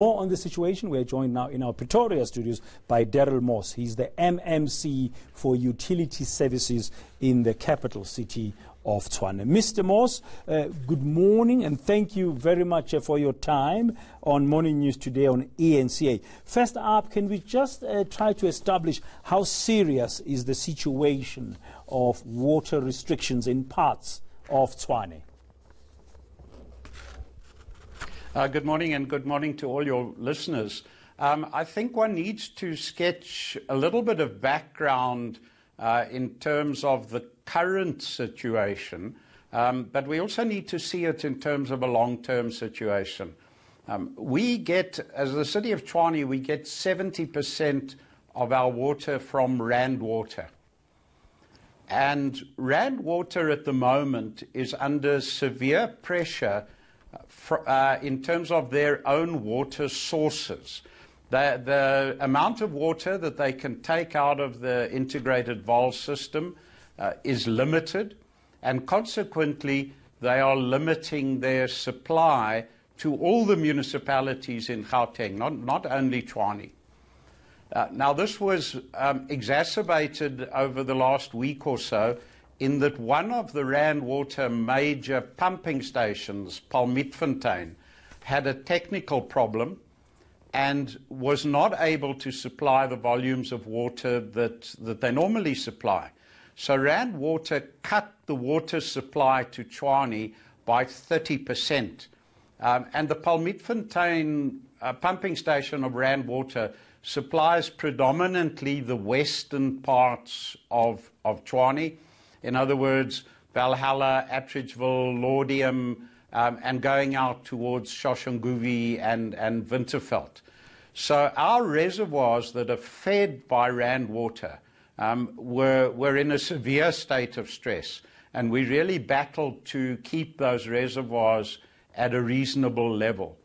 More on the situation, we're joined now in our Pretoria studios by Daryl Moss. He's the MMC for Utility Services in the capital city of Tshwane. Mr. Moss, good morning and thank you very much for your time on Morning News today on ENCA. First up, can we just try to establish how serious is the situation of water restrictions in parts of Tshwane? Good morning and good morning to all your listeners. I think one needs to sketch a little bit of background in terms of the current situation, but we also need to see it in terms of a long-term situation. We get, as the city of Tshwane, we get 70% of our water from Rand Water. And Rand Water at the moment is under severe pressure in terms of their own water sources. The amount of water that they can take out of the integrated valve system is limited, and consequently they are limiting their supply to all the municipalities in Gauteng, not only Tshwane. Now this was exacerbated over the last week or so in that one of the Rand Water major pumping stations, Palmitfontein, had a technical problem and was not able to supply the volumes of water that they normally supply. So Rand Water cut the water supply to Tshwane by 30%. And the Palmitfontein pumping station of Rand Water supplies predominantly the western parts of Tshwane. In other words, Valhalla, Atteridgeville, Laudium, and going out towards Shoshanguve and Winterveld. So our reservoirs that are fed by Rand Water were in a severe state of stress, and we really battled to keep those reservoirs at a reasonable level.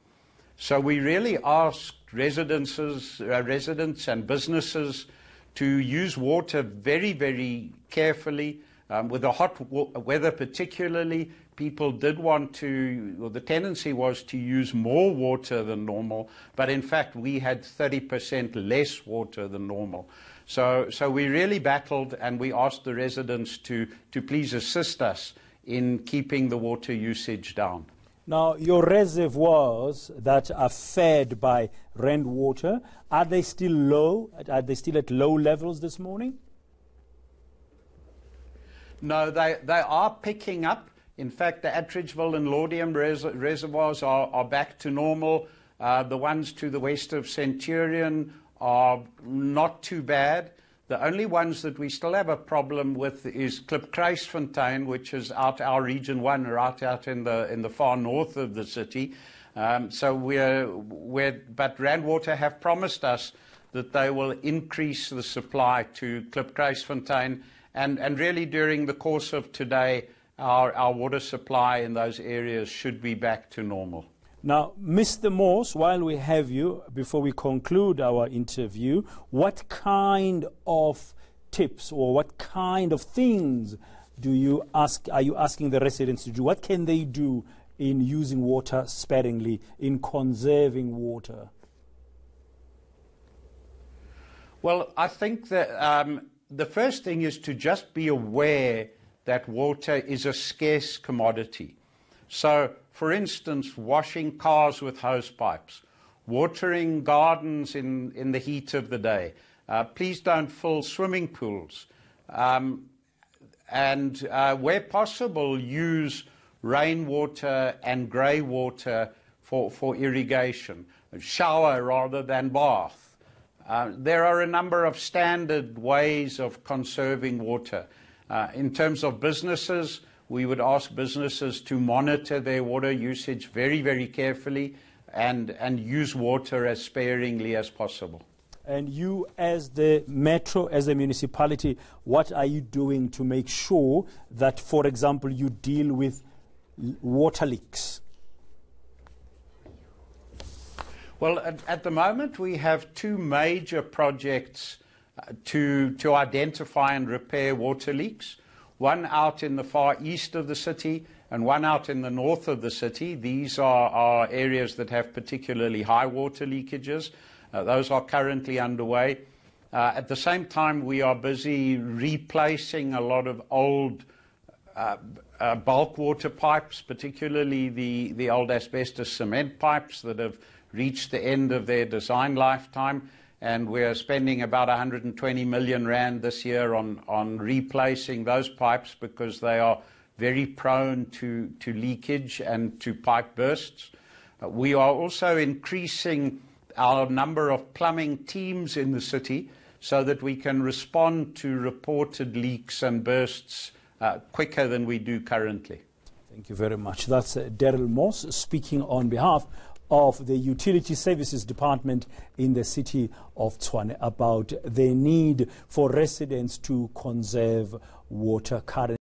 So we really asked residents and businesses to use water very, very carefully. With the hot weather particularly, people did want to, or the tendency was to use more water than normal, but in fact we had 30% less water than normal. So we really battled, and we asked the residents to please assist us in keeping the water usage down. Now, your reservoirs that are fed by Rand Water, are they still low? Are they still at low levels this morning? No, they are picking up. In fact, the Atteridgeville and Laudium reservoirs are back to normal. The ones to the west of Centurion are not too bad. The only ones that we still have a problem with is Klipkruisfontein, which is out our Region 1, right out in the far north of the city. But Rand Water have promised us that they will increase the supply to Klipkruisfontein. And really during the course of today, our water supply in those areas should be back to normal. Now, Mr. Moss, while we have you, before we conclude our interview, what kind of tips or what kind of things are you asking the residents to do? What can they do in using water sparingly, in conserving water? Well, I think that the first thing is to just be aware that water is a scarce commodity. So, for instance, washing cars with hose pipes, watering gardens in the heat of the day. Please don't fill swimming pools. And where possible, use rainwater and grey water for irrigation. Shower rather than bath. There are a number of standard ways of conserving water. In terms of businesses, we would ask businesses to monitor their water usage very, very carefully and use water as sparingly as possible. And you, as the metro, as a municipality, what are you doing to make sure that, for example, you deal with water leaks? Well, at the moment we have two major projects to identify and repair water leaks. One out in the far east of the city, and one out in the north of the city. These are areas that have particularly high water leakages. Those are currently underway. At the same time, we are busy replacing a lot of old bulk water pipes, particularly the old asbestos cement pipes that have reached the end of their design lifetime. And we're spending about 120 million rand this year on replacing those pipes because they are very prone to leakage and to pipe bursts. We are also increasing our number of plumbing teams in the city so that we can respond to reported leaks and bursts quicker than we do currently. Thank you very much. That's Daryl Moss speaking on behalf of the Utility Services Department in the city of Tshwane about the need for residents to conserve water currently.